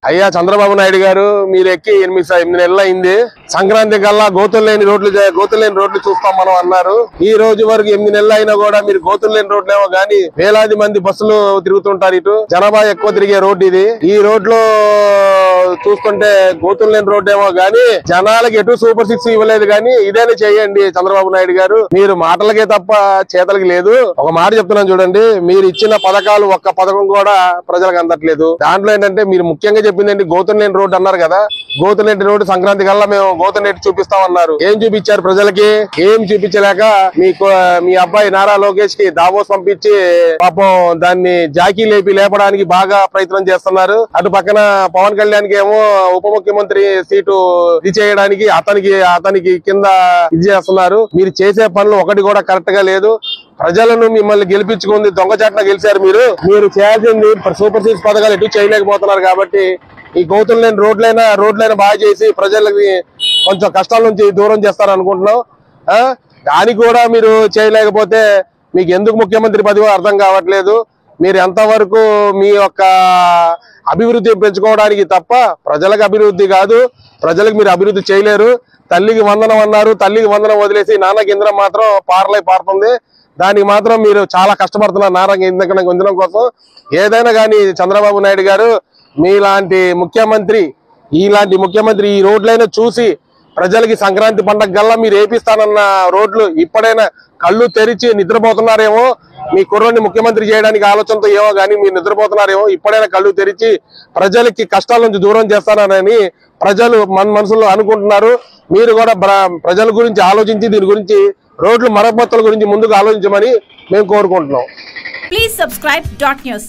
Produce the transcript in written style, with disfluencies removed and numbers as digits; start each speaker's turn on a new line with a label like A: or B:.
A: అయ్యా చంద్రబాబు నాయుడు గారు మీరు ఎక్కి 8 నెలలు అయింది. సంక్రాంతి కల్లా గోతులు లేని రోడ్లు చూస్తాం మనం అన్నారు. ఈ రోజు వరకు 8 నెలలు అయినా కూడా మీరు గోతులు లేని రోడ్లు ఏమో గానీ వేలాది మంది బస్సులు తిరుగుతుంటారు. ఇటు జనాభా ఎక్కువ తిరిగే రోడ్డు ఇది. ఈ రోడ్లో చూస్తుంటే గోతులు లేని రోడ్డు ఏమో గానీ జనాలకి ఎటు సూపర్ 6 ఇవ్వలేదు. కానీ ఇదేనే చేయండి చంద్రబాబు నాయుడు గారు. మీరు మాటలకే తప్ప చేతలకి లేదు. ఒక మాట చెప్తున్నాను చూడండి, మీరు ఇచ్చిన పథకాలు ఒక్క పథకం కూడా ప్రజలకు అందట్లేదు. దాంట్లో ఏంటంటే మీరు ముఖ్యంగా చెప్పిందండి గోతులు లేని రోడ్డు అన్నారు కదా. గోతులు లేని రోడ్డు సంక్రాంతి కల్లా మేము గోతులు నెట్టి చూపిస్తామన్నారు. ఏం చూపించారు ప్రజలకి? ఏం చూపించలేక మీ అబ్బాయి నారా లోకేష్ కి దావోస్ పంపించి పాపం దాన్ని జాకీ లేపడానికి బాగా ప్రయత్నం చేస్తున్నారు. అటు పక్కన పవన్ కళ్యాణ్ కి ఏమో ఉప ముఖ్యమంత్రి సీటు ఇది చేయడానికి అతనికి కింద ఇది చేస్తున్నారు. మీరు చేసే పనులు ఒకటి కూడా కరెక్ట్ గా లేదు. ప్రజలను మిమ్మల్ని గెలిపించుకుంది దొంగచాట్న గెలిచారు. మీరు చేయాల్సింది సూపర్ 6 పథకాలు ఎటు చేయలేకపోతున్నారు. కాబట్టి ఈ గోతులు లేని రోడ్లైనా బాగా చేసి ప్రజలకి కొంచెం కష్టాల నుంచి దూరం చేస్తారనుకుంటున్నాం. దానికి కూడా మీరు చేయలేకపోతే మీకు ఎందుకు ముఖ్యమంత్రి పదవి అర్థం కావట్లేదు. మీరు ఎంతవరకు మీ యొక్క అభివృద్ధి పెంచుకోవడానికి తప్ప ప్రజలకు అభివృద్ధి కాదు. ప్రజలకు మీరు అభివృద్ధి చేయలేరు. తల్లికి వందనం అన్నారు, తల్లికి వందనం వదిలేసి నాన్న కేంద్రం మాత్రం పారుతుంది. దానికి మాత్రం మీరు చాలా కష్టపడుతున్నారు నారా కేంద్రం పొందడం కోసం. ఏదైనా కానీ చంద్రబాబు నాయుడు గారు ఇలాంటి ముఖ్యమంత్రి ఈ రోడ్లైనా చూసి ప్రజలకి సంక్రాంతి పండగ గల్లా మీరు వేపిస్తానన్న రోడ్లు ఇప్పుడైనా కళ్ళు తెరిచి నిద్రపోతున్నారేమో. మీ కుర్రోని ముఖ్యమంత్రి చేయడానికి ఆలోచనతో ఏమో కానీ మీరు నిద్రపోతున్నారేమో. ఇప్పుడైనా కళ్ళు తెరిచి ప్రజలకి కష్టాల నుంచి దూరం చేస్తానని ప్రజలు మనసులో అనుకుంటున్నారు. మీరు కూడా ప్రజల గురించి ఆలోచించి దీని గురించి రోడ్లు మరమ్మతుల గురించి ముందుకు ఆలోచించమని మేము కోరుకుంటున్నాం.
B: Please subscribe .news